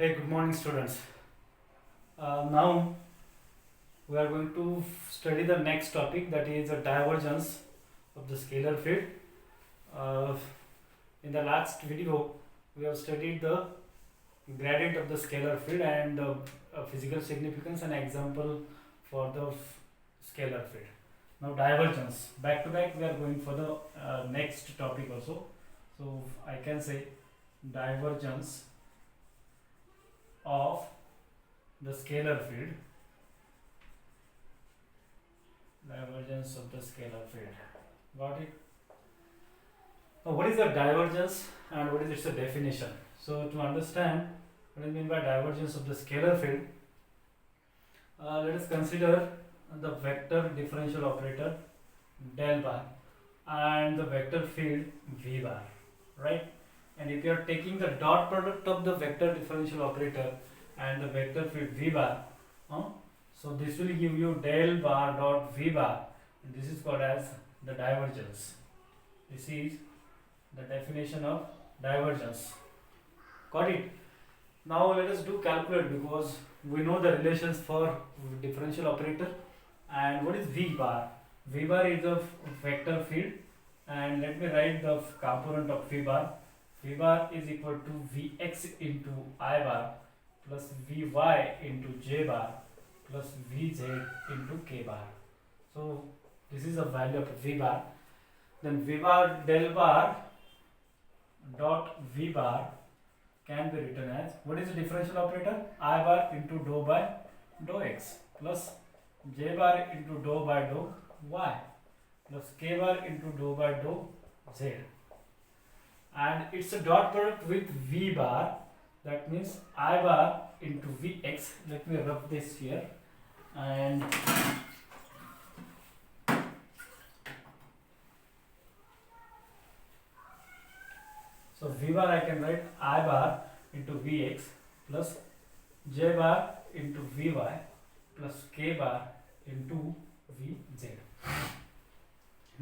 Hey, good morning, students. Now we are going to study the next topic, that is the divergence of the scalar field. Uh, in the last video, we have studied the gradient of the scalar field and physical significance and example for the scalar field. Now divergence. Back to back, we are going for the next topic also. So I can say divergence of the scalar field. Divergence of the scalar field. Got it? Now, what is the divergence and what is its definition? So, to understand what I mean by divergence of the scalar field, let us consider the vector differential operator del bar and the vector field v bar, right? And if you are taking the dot product of the vector differential operator and the vector field v bar, so this will give you del bar dot v bar, and this is called as the divergence. This is the definition of divergence. Got it? Now let us do calculate, because we know the relations for differential operator. And what is v bar? V bar is a vector field, and let me write the component of v bar. V bar is equal to Vx into I bar plus Vy into J bar plus Vz into K bar. So this is the value of V bar. Then V bar del bar dot V bar can be written as, what is the differential operator? I bar into dou by dou x plus J bar into dou by dou y plus K bar into dou by dou z. And it's a dot product with V bar, that means I bar into Vx. Let me rub this here, and so V bar I can write I bar into Vx plus J bar into Vy plus K bar into Vz.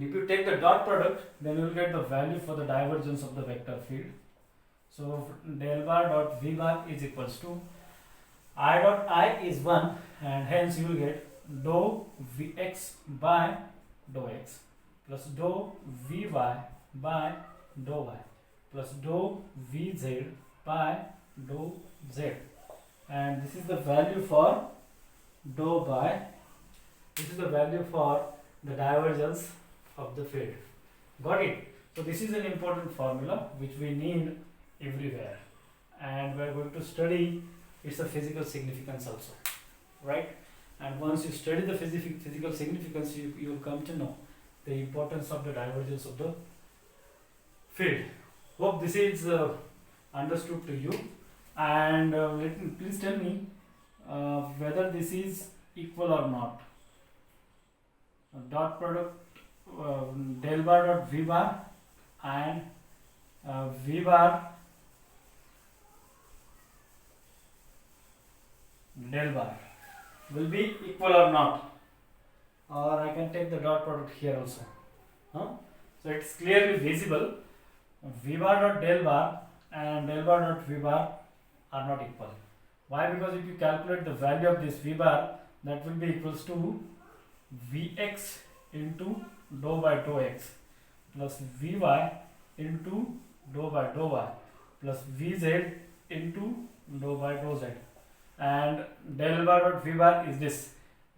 And if you take the dot product, then you will get the value for the divergence of the vector field. So del bar dot V bar is equals to I dot I is 1, and hence you will get dou Vx by dou x plus dou Vy by dou y plus dou Vz by dou z. And this is the value for dou by, this is the value for the divergence of the field. Got it? So this is an important formula which we need everywhere, and we are going to study its physical significance also, right? And once you study the physical significance, you will come to know the importance of the divergence of the field. Hope this is understood to you, and please tell me whether this is equal or not. Dot product del bar dot V bar and V bar del bar will be equal or not, or I can take the dot product here also. So it's clearly visible. V bar dot del bar and del bar dot V bar are not equal. Why? Because if you calculate the value of this V bar, that will be equals to Vx into dou by dou x plus Vy into dou by dou y plus Vz into dou by dou z. And del bar dot V bar is this.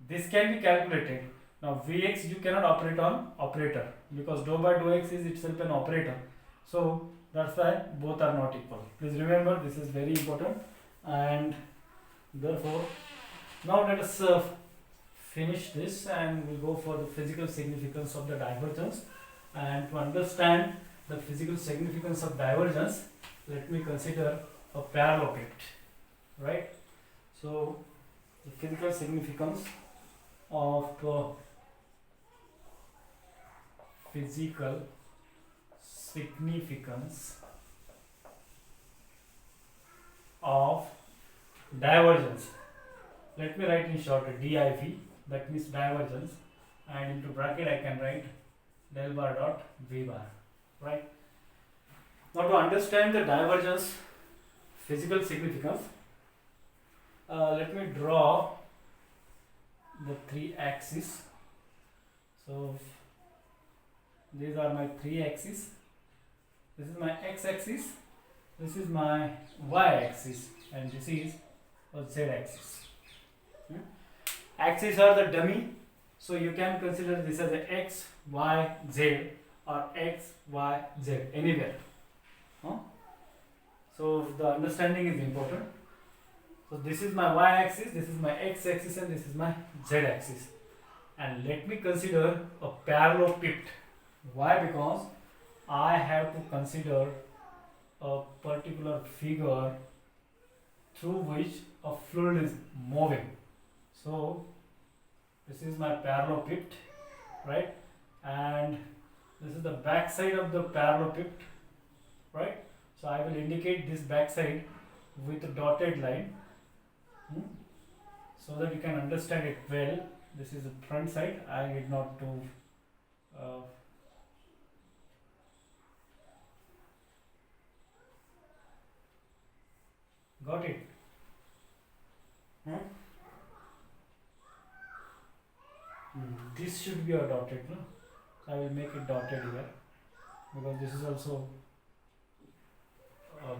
This can be calculated. Now Vx you cannot operate on operator, because dou by dou x is itself an operator. So that's why both are not equal. Please remember, this is very important. And therefore, now let us finish this and we'll go for the physical significance of the divergence. And to understand the physical significance of divergence, let me consider a parallelogram, right? So the physical significance of divergence. Let me write in short div, that means divergence, and into bracket I can write del bar dot V bar, right? Now to understand the divergence physical significance, let me draw the three axes. So these are my three axes. This is my x-axis, this is my y-axis, and this is a z-axis. Axes are the dummy, so you can consider this as a x, y, z, or x, y, z, anywhere. So the understanding is important. So this is my y-axis, this is my x-axis, and this is my z-axis. And let me consider a parallelepiped. Why? Because I have to consider a particular figure through which a fluid is moving. So this is my parallelepiped, right? And this is the back side of the parallelepiped, right? So I will indicate this back side with a dotted line, so that you can understand it well. This is the front side. I need not to got it? This should be a dotted, no? I will make it dotted here because this is also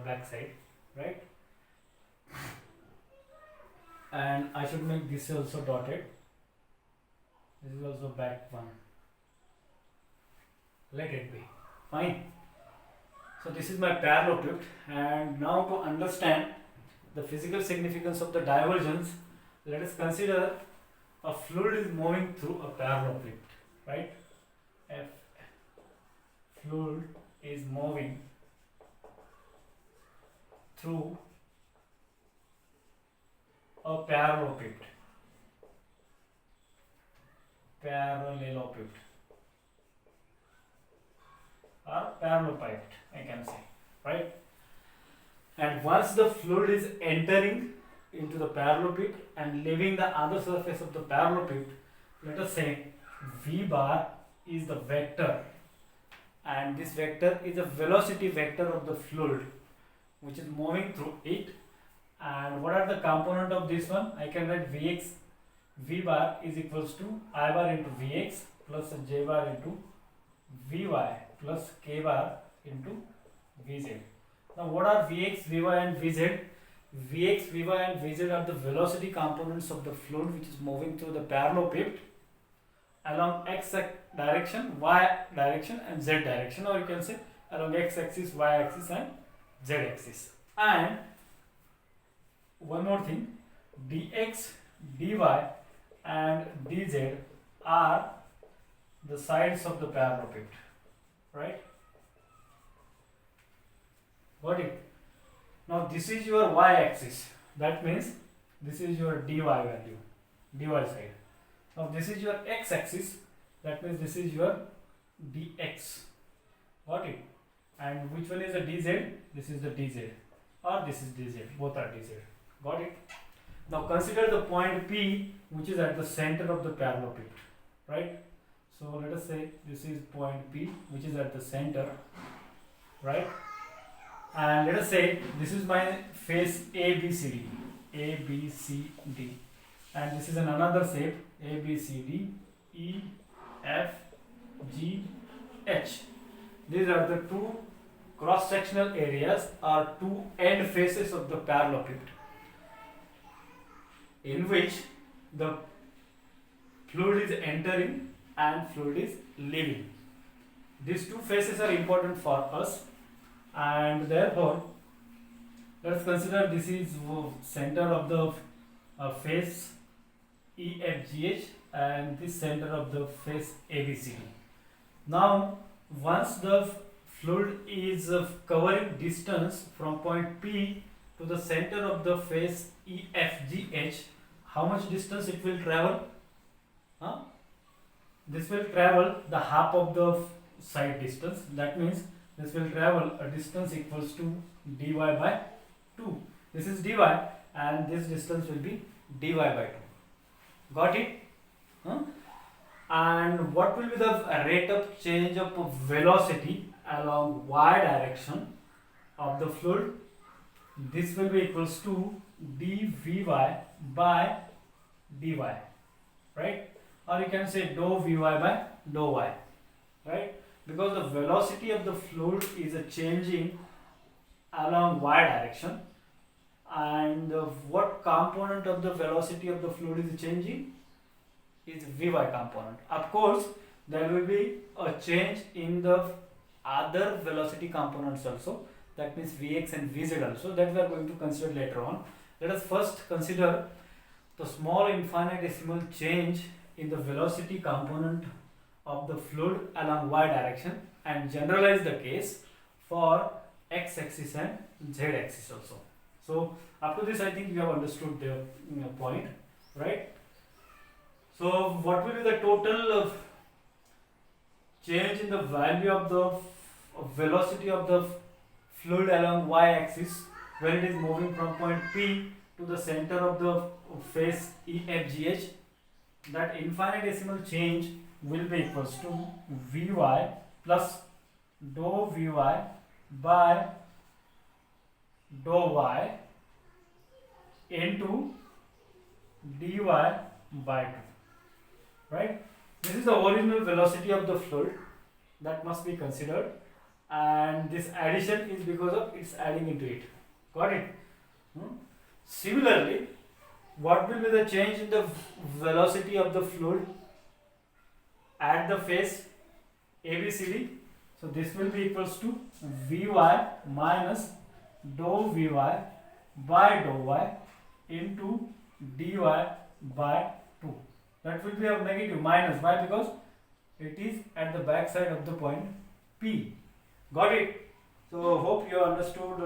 back side, right? And I should make this also dotted. This is also back one. Let it be. Fine. So this is my parallelepiped, and now to understand the physical significance of the divergence, let us consider a fluid is moving through a parallelepiped, right? If fluid is moving through a parallelepiped, or parallelepiped, I can say, right? And once the fluid is entering into the parallelepiped and leaving the other surface of the parallelepiped, let us say V bar is the vector, and this vector is a velocity vector of the fluid which is moving through it. And what are the component of this one? I can write Vx, V bar is equals to I bar into Vx plus J bar into Vy plus K bar into Vz. Now what are Vx, Vy and Vz? Vx, Vy and Vz are the velocity components of the fluid which is moving through the parallelepiped along x direction, y direction and z direction, or you can say along x axis, y axis and z axis. And one more thing, dx, dy and dz are the sides of the parallelepiped, right? Got it? Now this is your y axis, that means this is your dy value, dy side. Now this is your x axis, that means this is your dx. Got it? And which one is the dz? This is the dz, or this is dz, both are dz. Got it? Now consider the point P which is at the center of the parallelepiped, right? So let us say this is point P which is at the center, right? And let us say this is my face ABCD, ABCD, and this is another shape ABCD, E, F, G, H. These are the two cross-sectional areas or two end faces of the parallelepiped in which the fluid is entering and fluid is leaving. These two faces are important for us, and therefore let us consider this is center of the face EFGH and this center of the face ABCD. Now once the fluid is covering distance from point P to the center of the face EFGH, how much distance it will travel? This will travel the half of the side distance. That means this will travel a distance equals to dy by 2. This is dy and this distance will be dy by 2. Got it? And what will be the rate of change of velocity along y direction of the fluid? this will be equals to dvy by dy, right? Or you can say dou vy by dou y, right? Because the velocity of the fluid is changing along y direction, and what component of the velocity of the fluid is changing is vy component. Of course, there will be a change in the other velocity components also, that means vx and vz also, that we are going to consider later on. Let us first consider the small infinitesimal change in the velocity component of the fluid along y direction and generalize the case for x axis and z axis also. So after this, I think you have understood the point, right? So what will be the total change in the value of the velocity of the fluid along y axis when it is moving from point P to the center of the face EFGH? That infinitesimal change will be equals to Vy plus dou Vy by dou y into dy by 2, right? This is the original velocity of the fluid that must be considered, and this addition is because of its adding into it. Got it? Similarly, what will be the change in the velocity of the fluid at the face ABCD? So this will be equals to Vy minus dou Vy by dou y into dy by 2. That will be a negative minus. Why? Because it is at the back side of the point P. Got it? So hope you understood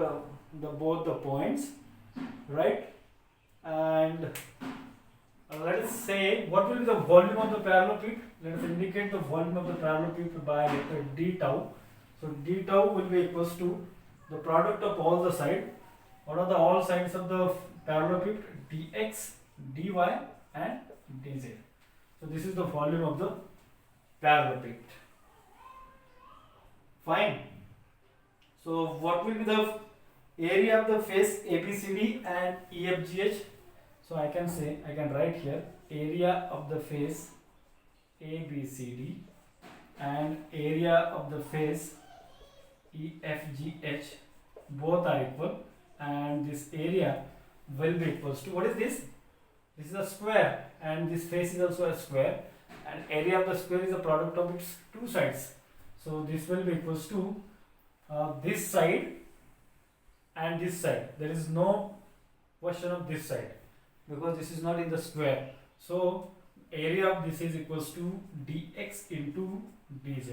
both the points, right? And let us say what will be the volume of the parallelepiped. Let us indicate the volume of the parallelepiped by letter d tau. So d tau will be equals to the product of all the sides. What are the all sides of the parallelepiped? Dx, dy and dz. So this is the volume of the parallelepiped. Fine. So what will be the area of the face ABCD and EFGH? So I can write here area of the face ABCD and area of the face EFGH, both are equal, and this area will be equals to, what is this? This is a square, and this face is also a square, and area of the square is the product of its two sides. So this will be equals to this side and this side. There is no question of this side because this is not in the square. So area of this is equals to dx into dz.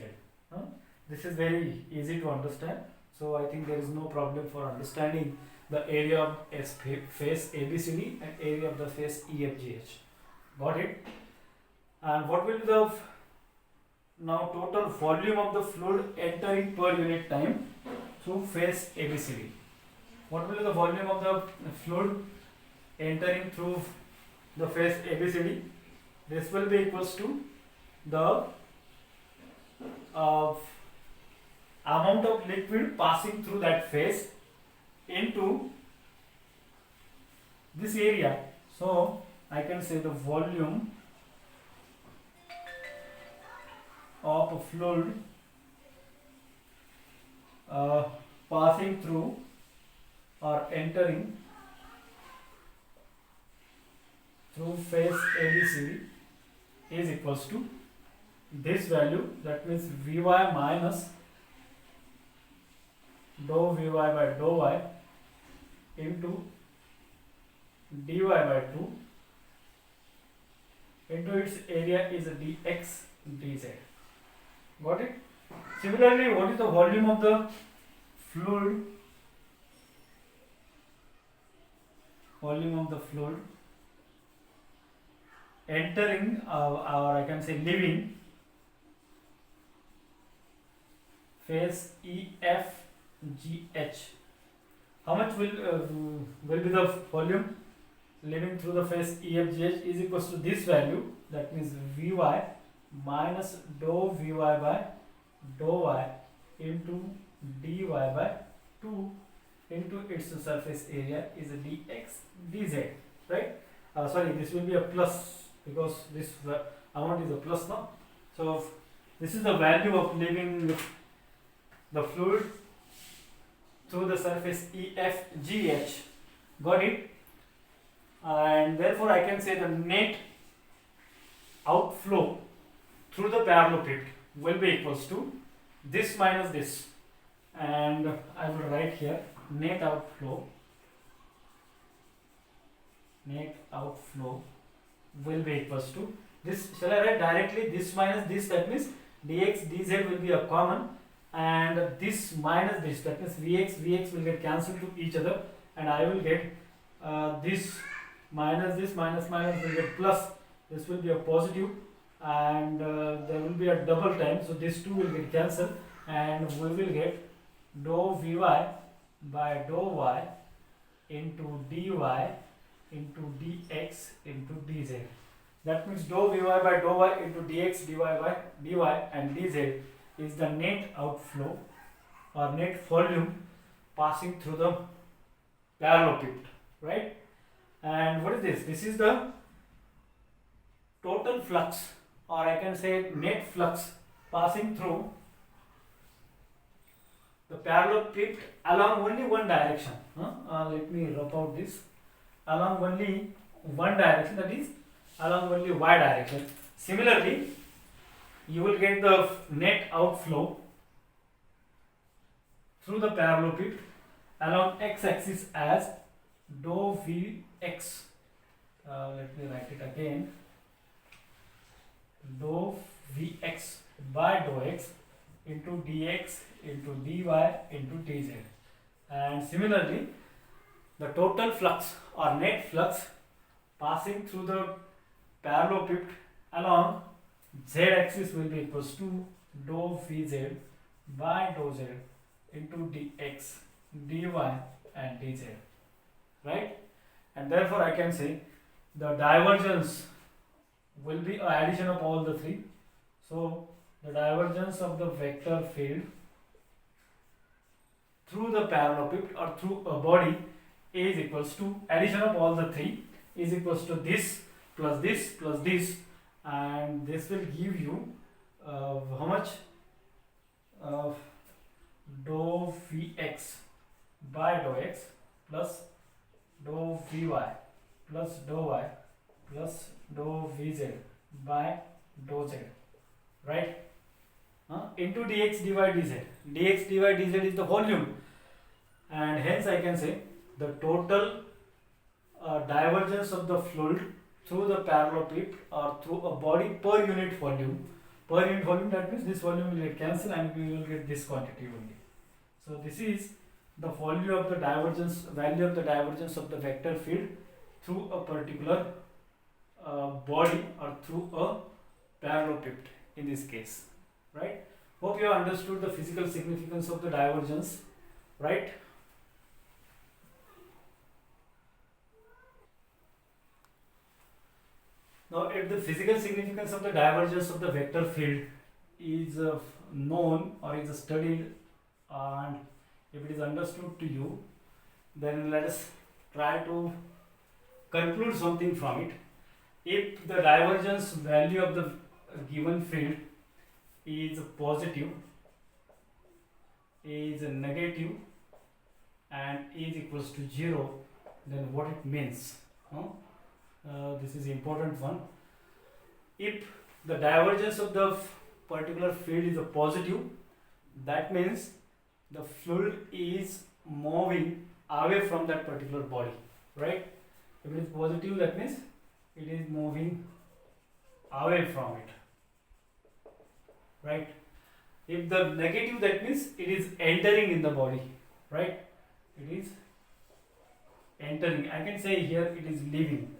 This is very easy to understand. So I think there is no problem for understanding the area of face ABCD and area of the face EFGH. Got it? And what will be the now total volume of the fluid entering per unit time through face ABCD? What will be the volume of the fluid entering through the face ABCD? This will be equals to the amount of liquid passing through that face into this area. So I can say the volume of a fluid passing through or entering through face ABCD is equals to this value, that means Vy minus dou Vy by dou y into dy by 2 into its area is dx dz. Got it? Similarly, what is the volume of the fluid? Volume of the fluid entering or I can say leaving face EFGH. How much will be the volume leaving through the face EFGH is equals to this value, that means Vy minus dou Vy by dou y into dy by 2 into its surface area is dx dz, right? Sorry, this will be a plus because this amount is a plus now. So this is the value of leaving the fluid through the surface EFGH. Got it? And therefore I can say the net outflow through the parallelepiped will be equals to this minus this, and I will write here net outflow will be equals to this. Shall I write directly this minus this? That means dx dz will be a common, and this minus this, that means vx will get cancelled to each other, and I will get this minus will get plus. This will be a positive, and there will be a double time, so this 2 will get cancelled, and we will get dou vy by dou y into dy into dx into dz. That means dou vy by dou y into dx dy by dy and dz is the net outflow or net volume passing through the parallelepiped, right? And what is this? This is the total flux, or I can say net flux passing through the parallelepiped along only one direction. Let me rub out this. Along only one direction, that is along only y direction. Similarly, you will get the net outflow through the parallelepiped along x-axis as dou vx. Let me write it again. Dou vx by dou x into dx into dy into dz. And similarly, the total flux or net flux passing through the parallelepiped along z-axis will be equals to dou vz by dou z into dx dy and dz, right? And therefore I can say the divergence will be an addition of all the three. So the divergence of the vector field through the parallelepiped or through a body is equals to addition of all the three is equals to this plus this plus this, and this will give you how much? Dou vx by dou x plus dou vy plus dou y plus dou vz by dou z, right? Into dx dy dz. Dx dy dz is the volume, and hence I can say the total divergence of the fluid through the parallelepiped or through a body per unit volume. Per unit volume, that means this volume will get cancelled and we will get this quantity only. So this is the value of the divergence of the vector field through a particular body or through a parallelepiped in this case, right? Hope you have understood the physical significance of the divergence, right? Now, if the physical significance of the divergence of the vector field is known or is studied, and if it is understood to you, then let us try to conclude something from it. If the divergence value of the given field is positive, is negative, and is equals to 0, then what it means? This is important one. If the divergence of the particular field is a positive, that means the fluid is moving away from that particular body, right? If it is positive, that means it is moving away from it, right? If the negative, that means it is entering in the body, right? It is entering. I can say here it is leaving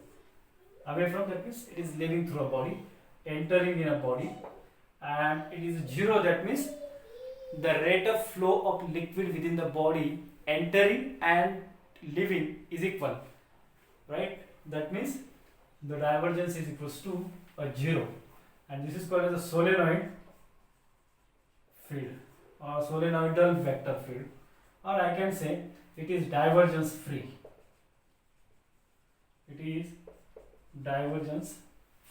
away from, that means it is leaving through a body, entering in a body, and it is 0, that means the rate of flow of liquid within the body entering and leaving is equal, right? That means the divergence is equals to a 0, and this is called as a solenoid field or solenoidal vector field, or I can say it is divergence free. It is divergence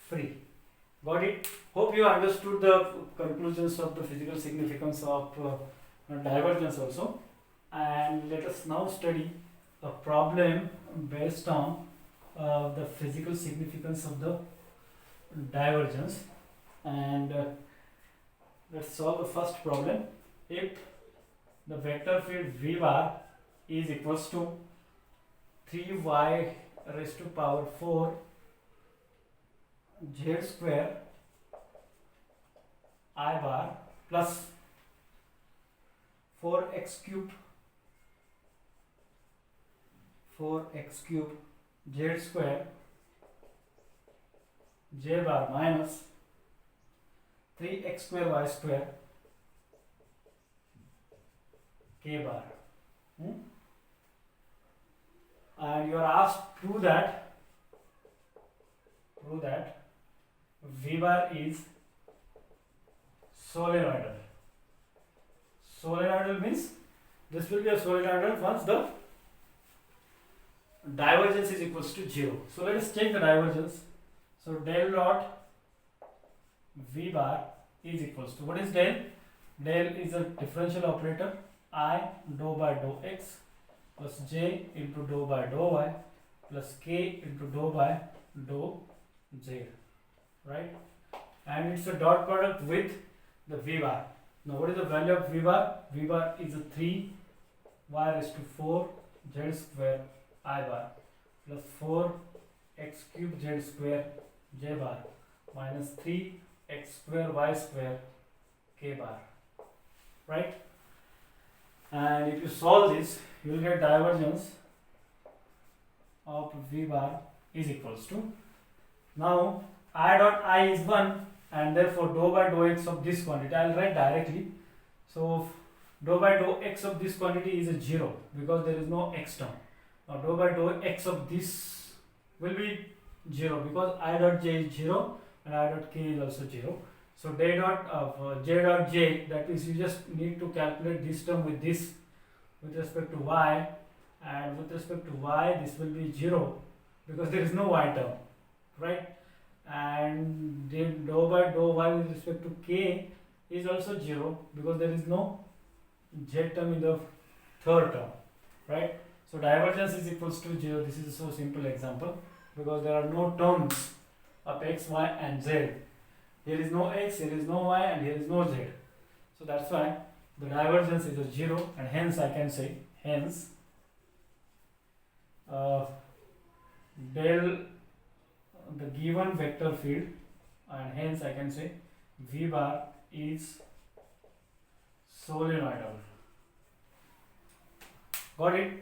free. Got it? Hope you understood the conclusions of the physical significance of divergence also. And let us now study a problem based on the physical significance of the divergence. And let's solve the first problem. If the vector field V bar is equals to 3y raised to power 4 z square I bar plus 4x cubed z square j bar minus 3x square y square k bar. And you are asked to prove that V bar is solenoidal. Solenoidal means this will be a solenoidal once the divergence is equals to 0. So let us check the divergence. So del dot V bar is equals to, what is del? Del is a differential operator, I dou by dou x plus j into dou by dou y plus k into dou by dou z, right? And it's a dot product with the V bar. Now what is the value of V bar? V bar is a 3 y raised to 4 z square I bar plus 4 x cube z square j bar minus 3 x square y square k bar, right? And if you solve this, you will get divergence of V bar is equals to, now I dot I is 1 and therefore dou by dou x of this quantity I will write directly. So dou by dou x of this quantity is a 0 because there is no x term. Now dou by dou x of this will be 0 because I dot j is 0 and I dot k is also 0. So j dot j, that is, you just need to calculate this term with this with respect to y, and with respect to y this will be 0 because there is no y term, right? And then dou by dou y with respect to k is also 0 because there is no z term in the third term, right? So divergence is equals to 0. This is a so simple example because there are no terms of x, y and z. Here is no x, here is no y and here is no z. So that's why the divergence is a 0, and hence I can say, hence del the given vector field, and hence I can say V bar is solenoidal. Got it?